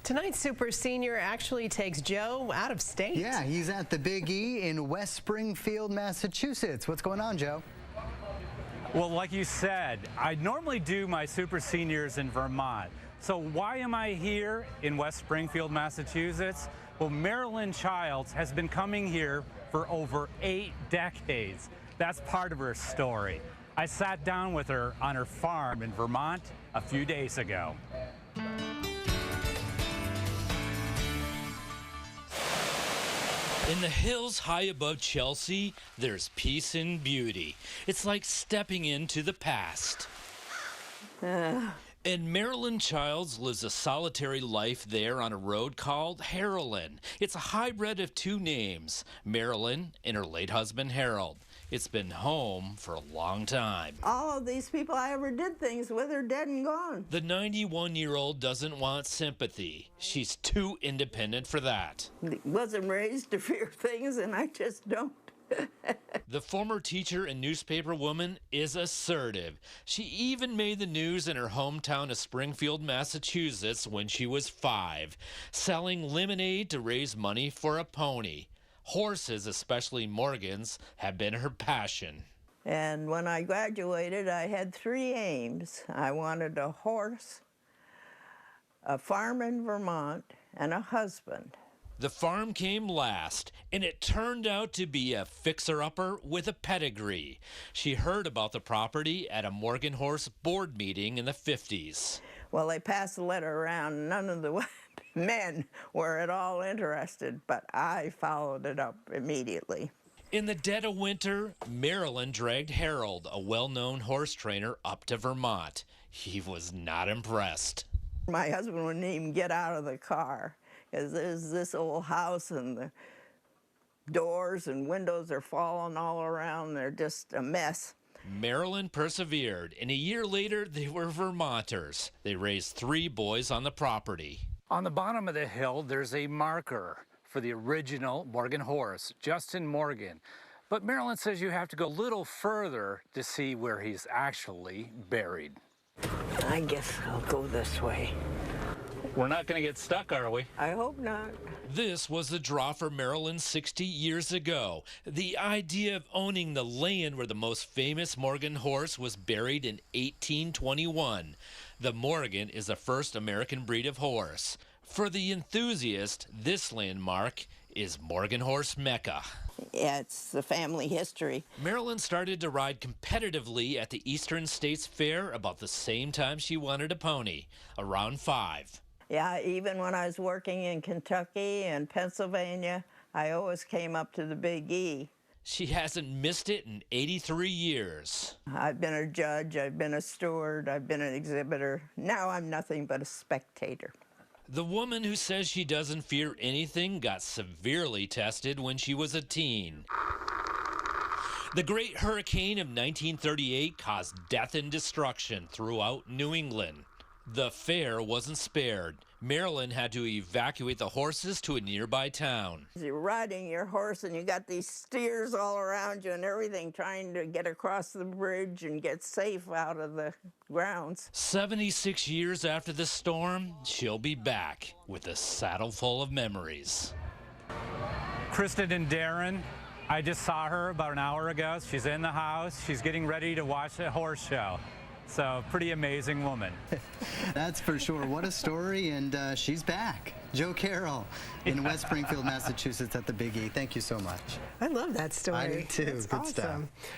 Tonight's Super Senior actually takes Joe out of state. Yeah, he's at the Big E in West Springfield, Massachusetts. What's going on, Joe? Well, like you said, I normally do my Super Seniors in Vermont. So why am I here in West Springfield, Massachusetts? Well, Marilyn Childs has been coming here for over 8 decades. That's part of her story. I sat down with her on her farm in Vermont a few days ago. In the hills high above Chelsea, there's peace and beauty. It's like stepping into the past. And Marilyn Childs lives a solitary life there on a road called Marilyn. It's a hybrid of 2 names, Marilyn and her late husband Harold. It's been home for a long time. All of these people I ever did things with are dead and gone. The 91-year-old doesn't want sympathy. She's too independent for that. Wasn't raised to fear things, and I just don't. The former teacher and newspaper woman is assertive. She even made the news in her hometown of Springfield, Massachusetts when she was 5, selling lemonade to raise money for a pony. Horses, especially Morgans, have been her passion. And when I graduated, I had 3 aims. I wanted a horse, a farm in Vermont, and a husband. The farm came last, and it turned out to be a fixer-upper with a pedigree. She heard about the property at a Morgan Horse board meeting in the 50s. Well, they passed the letter around. None of the men were at all interested, but I followed it up immediately. In the dead of winter, Marilyn dragged Harold, a well-known horse trainer, up to Vermont. He was not impressed. My husband wouldn't even get out of the car, because there's this old house and the doors and windows are falling all around. They're just a mess. Marilyn persevered, and a year later, they were Vermonters. They raised 3 boys on the property. On the bottom of the hill, there's a marker for the original Morgan horse, Justin Morgan. But Marilyn says you have to go a little further to see where he's actually buried. I guess I'll go this way. We're not going to get stuck, are we? I hope not. This was the draw for Marilyn 60 years ago. The idea of owning the land where the most famous Morgan horse was buried in 1821. The Morgan is the first American breed of horse. For the enthusiast, this landmark is Morgan Horse Mecca. Yeah, it's the family history. Marilyn started to ride competitively at the Eastern States Fair about the same time she wanted a pony, around 5. Yeah, even when I was working in Kentucky and Pennsylvania, I always came up to the Big E. She hasn't missed it in 83 years. I've been a judge, I've been a steward, I've been an exhibitor. Now I'm nothing but a spectator. The woman who says she doesn't fear anything got severely tested when she was a teen. The Great Hurricane of 1938 caused death and destruction throughout New England. The fair wasn't spared. Marilyn had to evacuate the horses to a nearby town. You're riding your horse and you got these steers all around you and everything, trying to get across the bridge and get safe out of the grounds. 76 years after the storm, she'll be back with a saddle full of memories. Kristen and Darren, I just saw her about an hour ago. She's in the house. She's getting ready to watch a horse show. So, pretty amazing woman. That's for sure. What a story, and she's back. Joe Carroll in West Springfield, Massachusetts at the Big E. Thank you so much. I love that story. I do too. That's Good awesome. stuff.